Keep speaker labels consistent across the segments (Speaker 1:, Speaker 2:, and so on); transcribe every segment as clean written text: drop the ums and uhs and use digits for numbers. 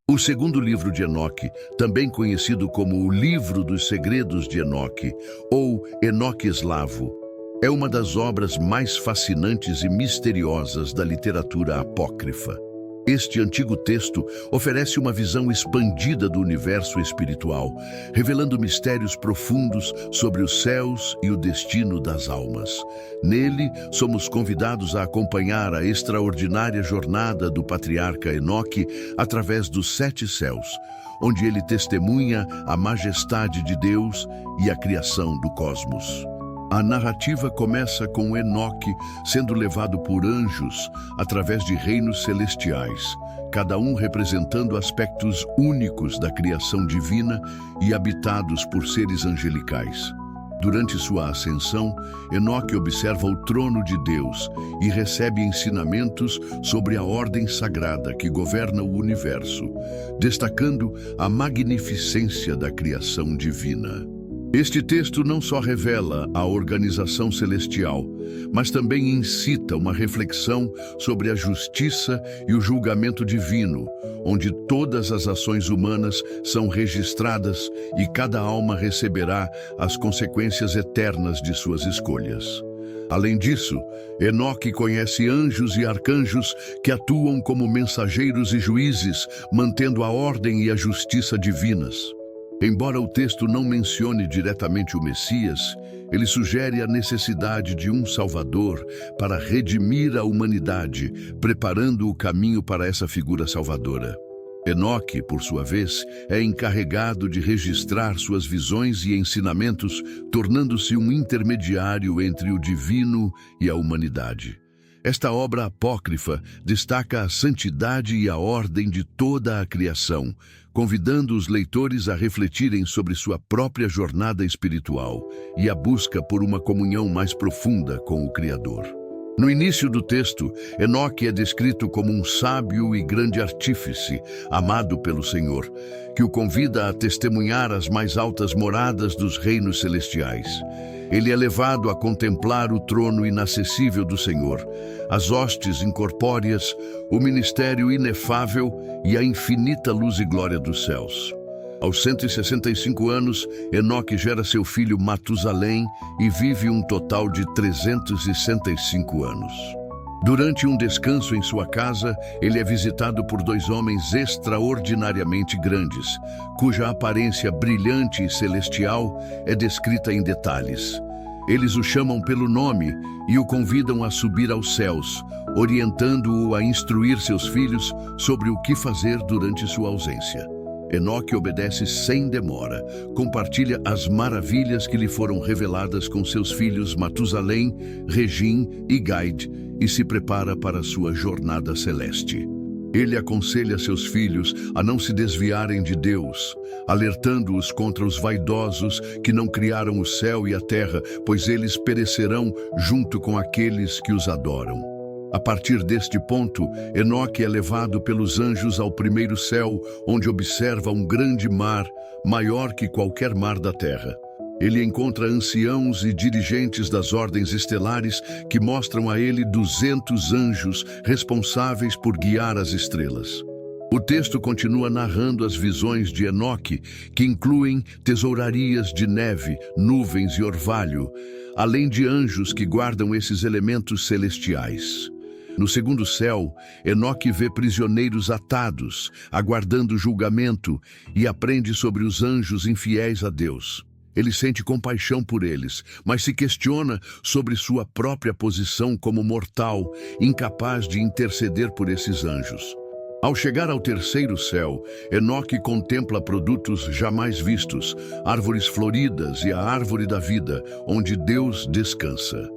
Speaker 1: O segundo livro de Enoque, também conhecido como o Livro dos Segredos de Enoque, ou Enoque Eslavo, é uma das obras mais fascinantes e misteriosas da literatura apócrifa. Este antigo texto oferece uma visão expandida do universo espiritual, revelando mistérios profundos sobre os céus e o destino das almas. Nele, somos convidados a acompanhar a extraordinária jornada do patriarca Enoque através dos 7 céus, onde ele testemunha a majestade de Deus e a criação do cosmos. A narrativa começa com Enoque sendo levado por anjos através de reinos celestiais, cada um representando aspectos únicos da criação divina e habitados por seres angelicais. Durante sua ascensão, Enoque observa o trono de Deus e recebe ensinamentos sobre a ordem sagrada que governa o universo, destacando a magnificência da criação divina. Este texto não só revela a organização celestial, mas também incita uma reflexão sobre a justiça e o julgamento divino, onde todas as ações humanas são registradas e cada alma receberá as consequências eternas de suas escolhas. Além disso, Enoque conhece anjos e arcanjos que atuam como mensageiros e juízes, mantendo a ordem e a justiça divinas. Embora o texto não mencione diretamente o Messias, ele sugere a necessidade de um Salvador para redimir a humanidade, preparando o caminho para essa figura salvadora. Enoque, por sua vez, é encarregado de registrar suas visões e ensinamentos, tornando-se um intermediário entre o divino e a humanidade. Esta obra apócrifa destaca a santidade e a ordem de toda a criação, convidando os leitores a refletirem sobre sua própria jornada espiritual e a busca por uma comunhão mais profunda com o Criador. No início do texto, Enoque é descrito como um sábio e grande artífice, amado pelo Senhor, que o convida a testemunhar as mais altas moradas dos reinos celestiais. Ele é levado a contemplar o trono inacessível do Senhor, as hostes incorpóreas, o ministério inefável e a infinita luz e glória dos céus. Aos 165 anos, Enoque gera seu filho Matusalém e vive um total de 365 anos. Durante um descanso em sua casa, ele é visitado por 2 homens extraordinariamente grandes, cuja aparência brilhante e celestial é descrita em detalhes. Eles o chamam pelo nome e o convidam a subir aos céus, orientando-o a instruir seus filhos sobre o que fazer durante sua ausência. Enoque obedece sem demora, compartilha as maravilhas que lhe foram reveladas com seus filhos Matusalém, Regim e Gaid e se prepara para sua jornada celeste. Ele aconselha seus filhos a não se desviarem de Deus, alertando-os contra os vaidosos que não criaram o céu e a terra, pois eles perecerão junto com aqueles que os adoram. A partir deste ponto, Enoque é levado pelos anjos ao primeiro céu, onde observa um grande mar, maior que qualquer mar da terra. Ele encontra anciãos e dirigentes das ordens estelares que mostram a ele 200 anjos responsáveis por guiar as estrelas. O texto continua narrando as visões de Enoque, que incluem tesourarias de neve, nuvens e orvalho, além de anjos que guardam esses elementos celestiais. No segundo céu, Enoque vê prisioneiros atados, aguardando julgamento, e aprende sobre os anjos infiéis a Deus. Ele sente compaixão por eles, mas se questiona sobre sua própria posição como mortal, incapaz de interceder por esses anjos. Ao chegar ao terceiro céu, Enoque contempla produtos jamais vistos, árvores floridas e a árvore da vida, onde Deus descansa.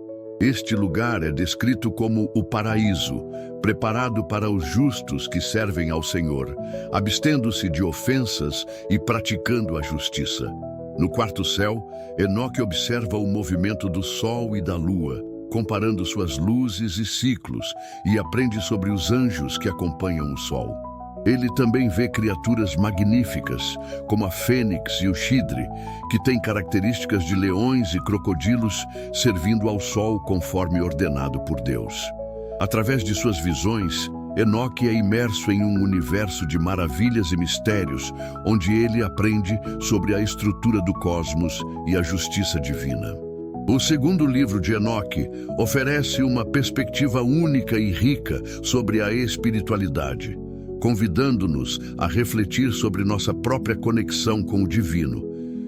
Speaker 1: Este lugar é descrito como o paraíso, preparado para os justos que servem ao Senhor, abstendo-se de ofensas e praticando a justiça. No quarto céu, Enoque observa o movimento do sol e da lua, comparando suas luzes e ciclos, e aprende sobre os anjos que acompanham o sol. Ele também vê criaturas magníficas, como a fênix e o chidre, que têm características de leões e crocodilos, servindo ao sol conforme ordenado por Deus. Através de suas visões, Enoque é imerso em um universo de maravilhas e mistérios, onde ele aprende sobre a estrutura do cosmos e a justiça divina. O segundo livro de Enoque oferece uma perspectiva única e rica sobre a espiritualidade, convidando-nos a refletir sobre nossa própria conexão com o divino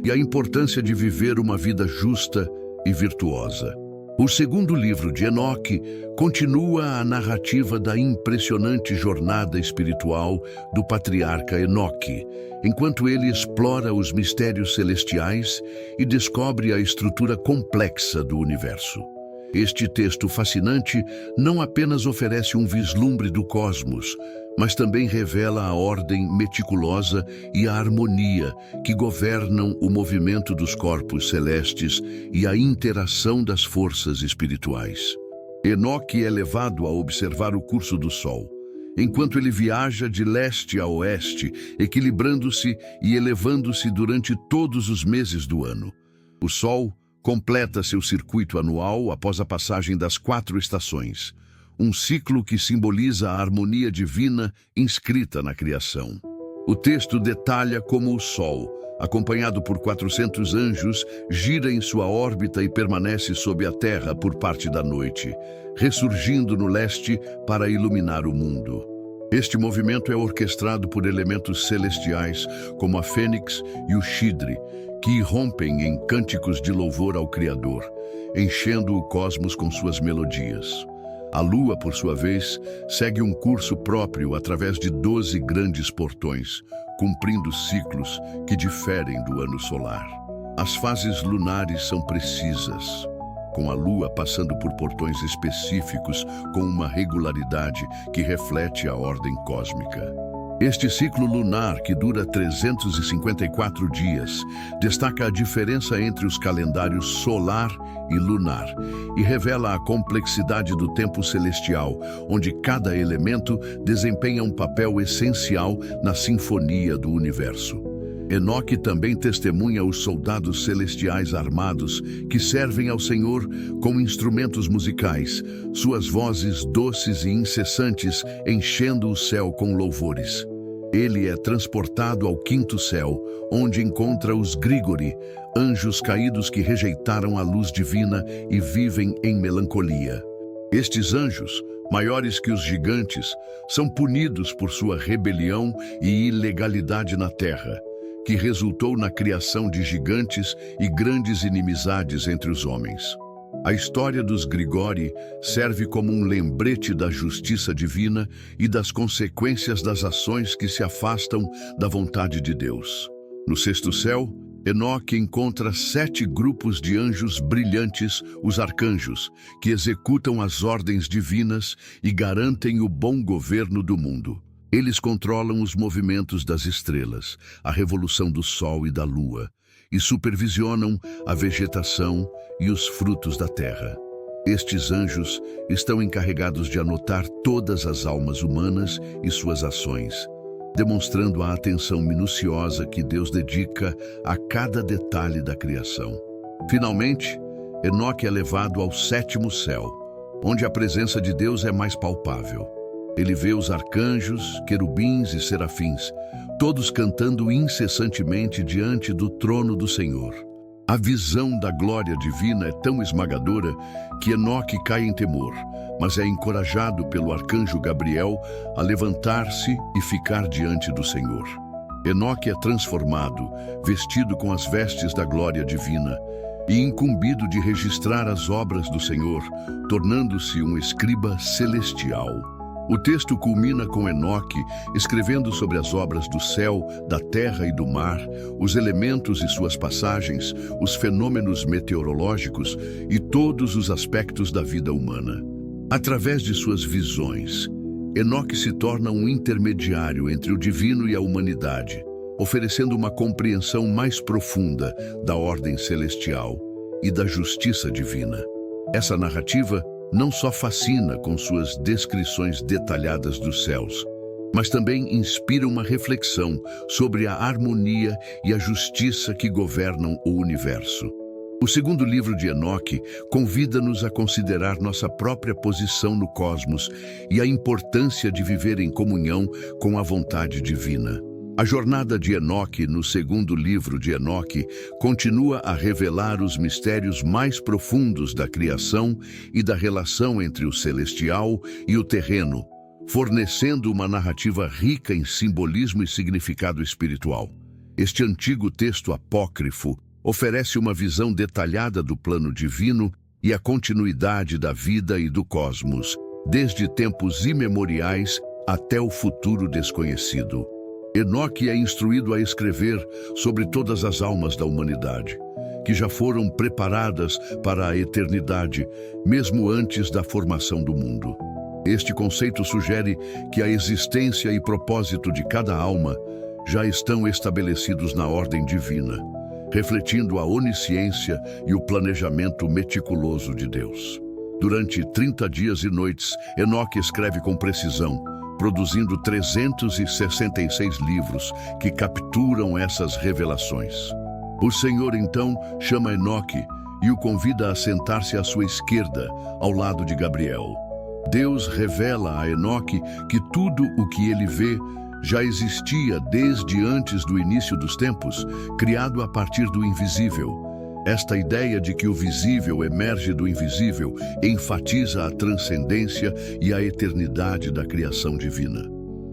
Speaker 1: e a importância de viver uma vida justa e virtuosa. O segundo livro de Enoque continua a narrativa da impressionante jornada espiritual do patriarca Enoque, enquanto ele explora os mistérios celestiais e descobre a estrutura complexa do universo. Este texto fascinante não apenas oferece um vislumbre do cosmos, mas também revela a ordem meticulosa e a harmonia que governam o movimento dos corpos celestes e a interação das forças espirituais. Enoque é levado a observar o curso do Sol, enquanto ele viaja de leste a oeste, equilibrando-se e elevando-se durante todos os meses do ano. O Sol completa seu circuito anual após a passagem das 4 estações, um ciclo que simboliza a harmonia divina inscrita na criação. O texto detalha como o Sol, acompanhado por 400 anjos, gira em sua órbita e permanece sob a Terra por parte da noite, ressurgindo no leste para iluminar o mundo. Este movimento é orquestrado por elementos celestiais como a fênix e o chidre, que irrompem em cânticos de louvor ao Criador, enchendo o cosmos com suas melodias. A Lua, por sua vez, segue um curso próprio através de 12 grandes portões, cumprindo ciclos que diferem do ano solar. As fases lunares são precisas, com a Lua passando por portões específicos com uma regularidade que reflete a ordem cósmica. Este ciclo lunar, que dura 354 dias, destaca a diferença entre os calendários solar e lunar e revela a complexidade do tempo celestial, onde cada elemento desempenha um papel essencial na sinfonia do universo. Enoque também testemunha os soldados celestiais armados que servem ao Senhor com instrumentos musicais, suas vozes doces e incessantes enchendo o céu com louvores. Ele é transportado ao 5º céu, onde encontra os Grigori, anjos caídos que rejeitaram a luz divina e vivem em melancolia. Estes anjos, maiores que os gigantes, são punidos por sua rebelião e ilegalidade na terra, que resultou na criação de gigantes e grandes inimizades entre os homens. A história dos Grigori serve como um lembrete da justiça divina e das consequências das ações que se afastam da vontade de Deus. No 6º céu, Enoque encontra 7 grupos de anjos brilhantes, os arcanjos, que executam as ordens divinas e garantem o bom governo do mundo. Eles controlam os movimentos das estrelas, a revolução do Sol e da Lua, e supervisionam a vegetação e os frutos da terra. Estes anjos estão encarregados de anotar todas as almas humanas e suas ações, demonstrando a atenção minuciosa que Deus dedica a cada detalhe da criação. Finalmente, Enoque é levado ao 7º céu, onde a presença de Deus é mais palpável. Ele vê os arcanjos, querubins e serafins, todos cantando incessantemente diante do trono do Senhor. A visão da glória divina é tão esmagadora que Enoque cai em temor, mas é encorajado pelo arcanjo Gabriel a levantar-se e ficar diante do Senhor. Enoque é transformado, vestido com as vestes da glória divina e incumbido de registrar as obras do Senhor, tornando-se um escriba celestial. O texto culmina com Enoque escrevendo sobre as obras do céu, da terra e do mar, os elementos e suas passagens, os fenômenos meteorológicos e todos os aspectos da vida humana. Através de suas visões, Enoque se torna um intermediário entre o divino e a humanidade, oferecendo uma compreensão mais profunda da ordem celestial e da justiça divina. Essa narrativa não só fascina com suas descrições detalhadas dos céus, mas também inspira uma reflexão sobre a harmonia e a justiça que governam o universo. O segundo livro de Enoque convida-nos a considerar nossa própria posição no cosmos e a importância de viver em comunhão com a vontade divina. A jornada de Enoque no segundo livro de Enoque continua a revelar os mistérios mais profundos da criação e da relação entre o celestial e o terreno, fornecendo uma narrativa rica em simbolismo e significado espiritual. Este antigo texto apócrifo oferece uma visão detalhada do plano divino e a continuidade da vida e do cosmos, desde tempos imemoriais até o futuro desconhecido. Enoque é instruído a escrever sobre todas as almas da humanidade, que já foram preparadas para a eternidade, mesmo antes da formação do mundo. Este conceito sugere que a existência e propósito de cada alma já estão estabelecidos na ordem divina, refletindo a onisciência e o planejamento meticuloso de Deus. Durante 30 dias e noites, Enoque escreve com precisão, produzindo 366 livros que capturam essas revelações. O Senhor então chama Enoque e o convida a sentar-se à sua esquerda, ao lado de Gabriel. Deus revela a Enoque que tudo o que ele vê já existia desde antes do início dos tempos, criado a partir do invisível. Esta ideia de que o visível emerge do invisível enfatiza a transcendência e a eternidade da criação divina.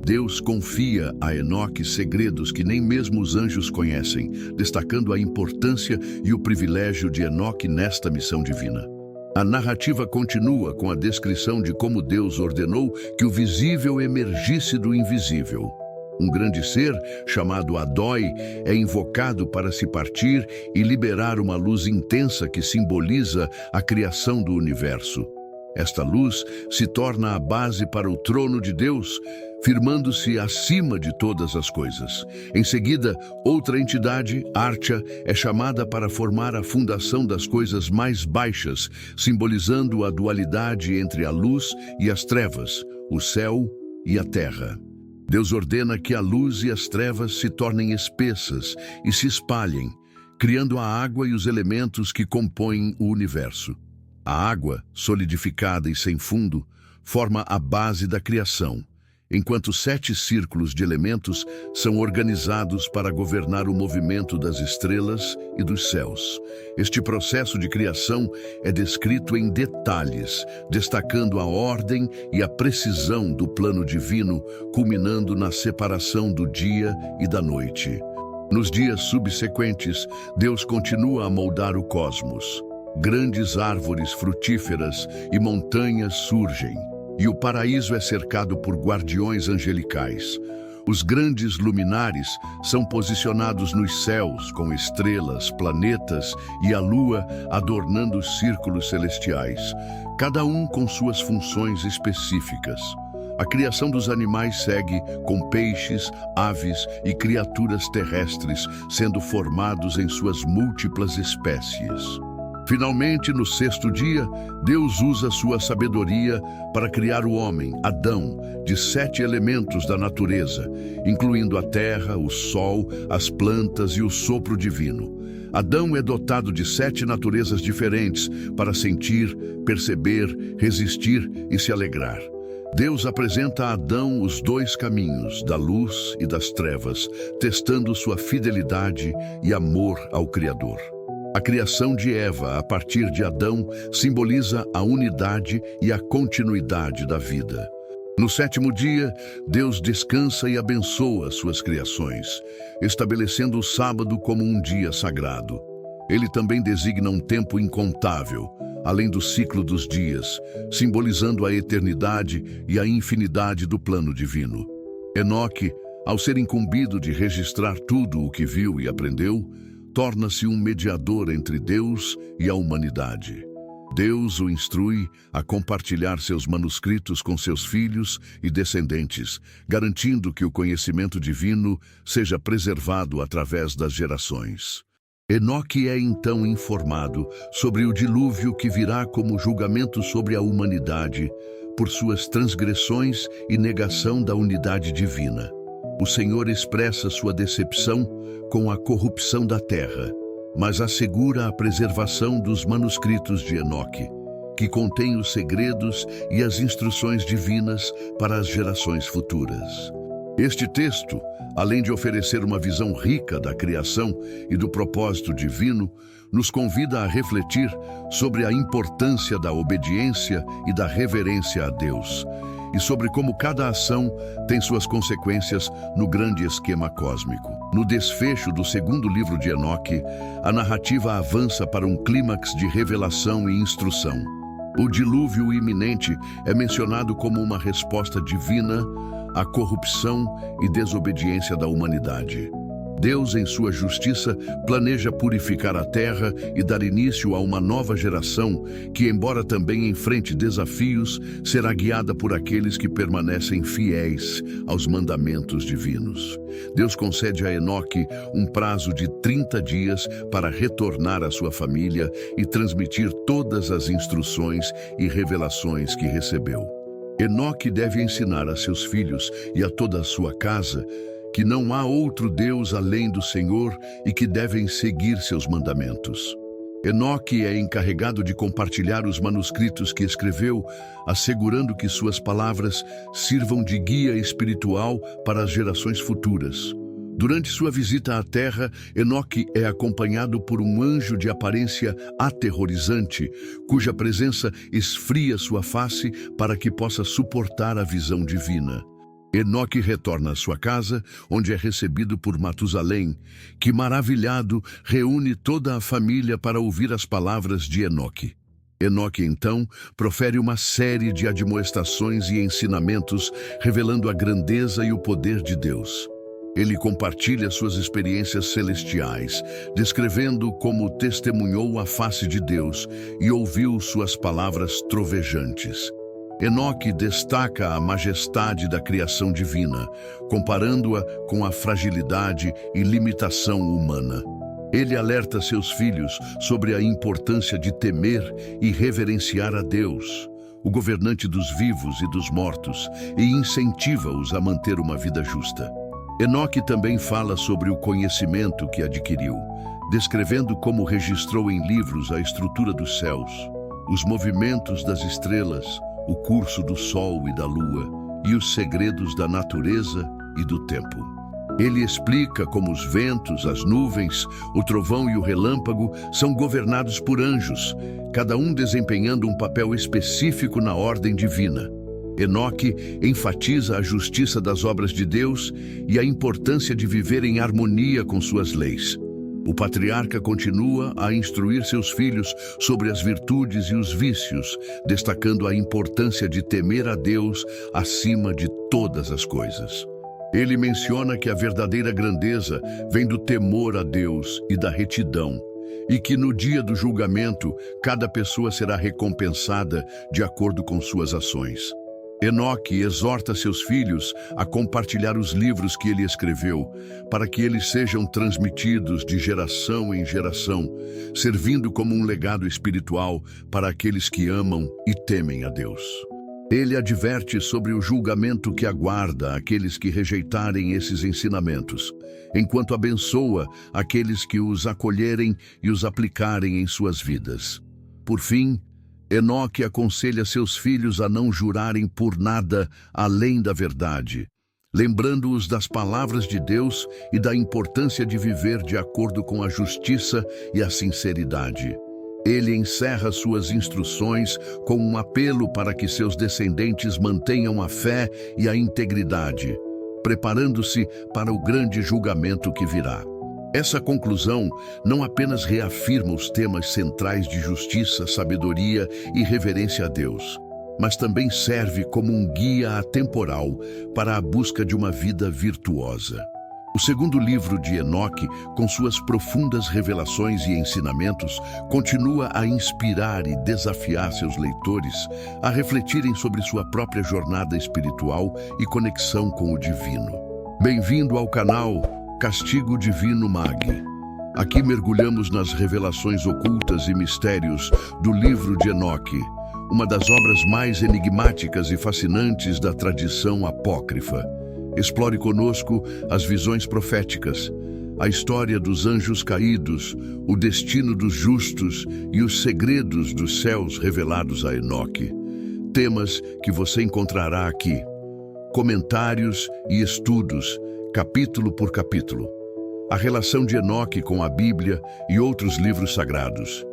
Speaker 1: Deus confia a Enoque segredos que nem mesmo os anjos conhecem, destacando a importância e o privilégio de Enoque nesta missão divina. A narrativa continua com a descrição de como Deus ordenou que o visível emergisse do invisível. Um grande ser, chamado Adói, é invocado para se partir e liberar uma luz intensa que simboliza a criação do universo. Esta luz se torna a base para o trono de Deus, firmando-se acima de todas as coisas. Em seguida, outra entidade, Archa, é chamada para formar a fundação das coisas mais baixas, simbolizando a dualidade entre a luz e as trevas, o céu e a terra. Deus ordena que a luz e as trevas se tornem espessas e se espalhem, criando a água e os elementos que compõem o universo. A água, solidificada e sem fundo, forma a base da criação, enquanto 7 círculos de elementos são organizados para governar o movimento das estrelas e dos céus. Este processo de criação é descrito em detalhes, destacando a ordem e a precisão do plano divino, culminando na separação do dia e da noite. Nos dias subsequentes, Deus continua a moldar o cosmos. Grandes árvores frutíferas e montanhas surgem, e o paraíso é cercado por guardiões angelicais. Os grandes luminares são posicionados nos céus, com estrelas, planetas e a lua adornando os círculos celestiais, cada um com suas funções específicas. A criação dos animais segue com peixes, aves e criaturas terrestres sendo formados em suas múltiplas espécies. Finalmente, no 6º dia, Deus usa sua sabedoria para criar o homem, Adão, de 7 elementos da natureza, incluindo a terra, o sol, as plantas e o sopro divino. Adão é dotado de 7 naturezas diferentes para sentir, perceber, resistir e se alegrar. Deus apresenta a Adão os 2 caminhos, da luz e das trevas, testando sua fidelidade e amor ao Criador. A criação de Eva a partir de Adão simboliza a unidade e a continuidade da vida. No 7º dia, Deus descansa e abençoa suas criações, estabelecendo o sábado como um dia sagrado. Ele também designa um tempo incontável, além do ciclo dos dias, simbolizando a eternidade e a infinidade do plano divino. Enoque, ao ser incumbido de registrar tudo o que viu e aprendeu, torna-se um mediador entre Deus e a humanidade. Deus o instrui a compartilhar seus manuscritos com seus filhos e descendentes, garantindo que o conhecimento divino seja preservado através das gerações. Enoque é então informado sobre o dilúvio que virá como julgamento sobre a humanidade por suas transgressões e negação da unidade divina. O Senhor expressa sua decepção com a corrupção da terra, mas assegura a preservação dos manuscritos de Enoque, que contém os segredos e as instruções divinas para as gerações futuras. Este texto, além de oferecer uma visão rica da criação e do propósito divino, nos convida a refletir sobre a importância da obediência e da reverência a Deus, e sobre como cada ação tem suas consequências no grande esquema cósmico. No desfecho do segundo livro de Enoque, a narrativa avança para um clímax de revelação e instrução. O dilúvio iminente é mencionado como uma resposta divina à corrupção e desobediência da humanidade. Deus, em sua justiça, planeja purificar a terra e dar início a uma nova geração que, embora também enfrente desafios, será guiada por aqueles que permanecem fiéis aos mandamentos divinos. Deus concede a Enoque um prazo de 30 dias para retornar à sua família e transmitir todas as instruções e revelações que recebeu. Enoque deve ensinar a seus filhos e a toda a sua casa que não há outro Deus além do Senhor e que devem seguir seus mandamentos. Enoque é encarregado de compartilhar os manuscritos que escreveu, assegurando que suas palavras sirvam de guia espiritual para as gerações futuras. Durante sua visita à Terra, Enoque é acompanhado por um anjo de aparência aterrorizante, cuja presença esfria sua face para que possa suportar a visão divina. Enoque retorna à sua casa, onde é recebido por Matusalém, que, maravilhado, reúne toda a família para ouvir as palavras de Enoque. Enoque, então, profere uma série de admoestações e ensinamentos, revelando a grandeza e o poder de Deus. Ele compartilha suas experiências celestiais, descrevendo como testemunhou a face de Deus e ouviu suas palavras trovejantes. Enoque destaca a majestade da criação divina, comparando-a com a fragilidade e limitação humana. Ele alerta seus filhos sobre a importância de temer e reverenciar a Deus, o governante dos vivos e dos mortos, e incentiva-os a manter uma vida justa. Enoque também fala sobre o conhecimento que adquiriu, descrevendo como registrou em livros a estrutura dos céus, os movimentos das estrelas, o curso do sol e da lua, e os segredos da natureza e do tempo. Ele explica como os ventos, as nuvens, o trovão e o relâmpago são governados por anjos, cada um desempenhando um papel específico na ordem divina. Enoque enfatiza a justiça das obras de Deus e a importância de viver em harmonia com suas leis. O patriarca continua a instruir seus filhos sobre as virtudes e os vícios, destacando a importância de temer a Deus acima de todas as coisas. Ele menciona que a verdadeira grandeza vem do temor a Deus e da retidão, e que no dia do julgamento, cada pessoa será recompensada de acordo com suas ações. Enoque exorta seus filhos a compartilhar os livros que ele escreveu, para que eles sejam transmitidos de geração em geração, servindo como um legado espiritual para aqueles que amam e temem a Deus. Ele adverte sobre o julgamento que aguarda aqueles que rejeitarem esses ensinamentos, enquanto abençoa aqueles que os acolherem e os aplicarem em suas vidas. Por fim, Enoque aconselha seus filhos a não jurarem por nada além da verdade, lembrando-os das palavras de Deus e da importância de viver de acordo com a justiça e a sinceridade. Ele encerra suas instruções com um apelo para que seus descendentes mantenham a fé e a integridade, preparando-se para o grande julgamento que virá. Essa conclusão não apenas reafirma os temas centrais de justiça, sabedoria e reverência a Deus, mas também serve como um guia atemporal para a busca de uma vida virtuosa. O segundo livro de Enoque, com suas profundas revelações e ensinamentos, continua a inspirar e desafiar seus leitores a refletirem sobre sua própria jornada espiritual e conexão com o divino. Bem-vindo ao canal Castigo Divino Mag. Aqui mergulhamos nas revelações ocultas e mistérios do livro de Enoque, uma das obras mais enigmáticas e fascinantes da tradição apócrifa. Explore conosco as visões proféticas, a história dos anjos caídos, o destino dos justos e os segredos dos céus revelados a Enoque. Temas que você encontrará aqui. Comentários e estudos, capítulo por capítulo. A relação de Enoque com a Bíblia e outros livros sagrados.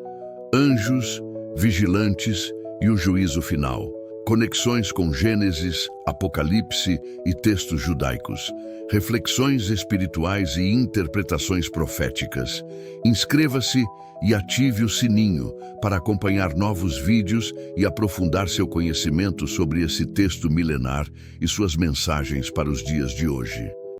Speaker 1: Anjos, vigilantes e o juízo final. Conexões com Gênesis, Apocalipse e textos judaicos. Reflexões espirituais e interpretações proféticas. Inscreva-se e ative o sininho para acompanhar novos vídeos e aprofundar seu conhecimento sobre esse texto milenar e suas mensagens para os dias de hoje.